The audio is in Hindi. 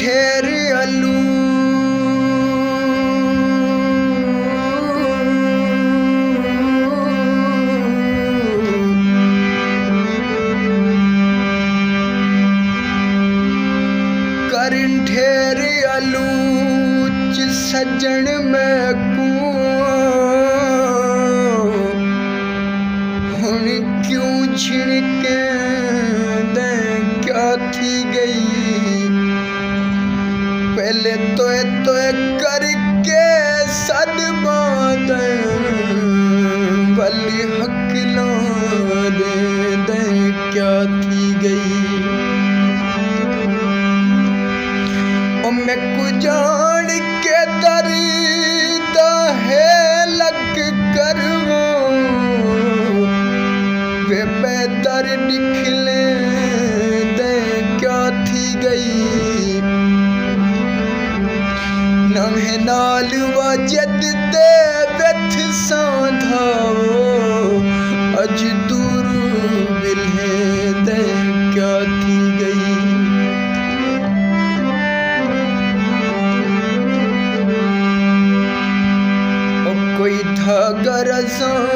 ठेर अलू करिन ठेर अलूच सज्जन में हुन क्यों छिड़के दे क्या थी गई पहले तो करके सदमा दे भली हकला दे क्या थी गई ओ मैं को जान के दर्द है लग कर वे बेदर निकले दे क्या थी गई नहे नाल वजद दे व्यथ सांधाओ अज दूर बिल्हे दे क्या थी गई ओ कोई था गरज़ा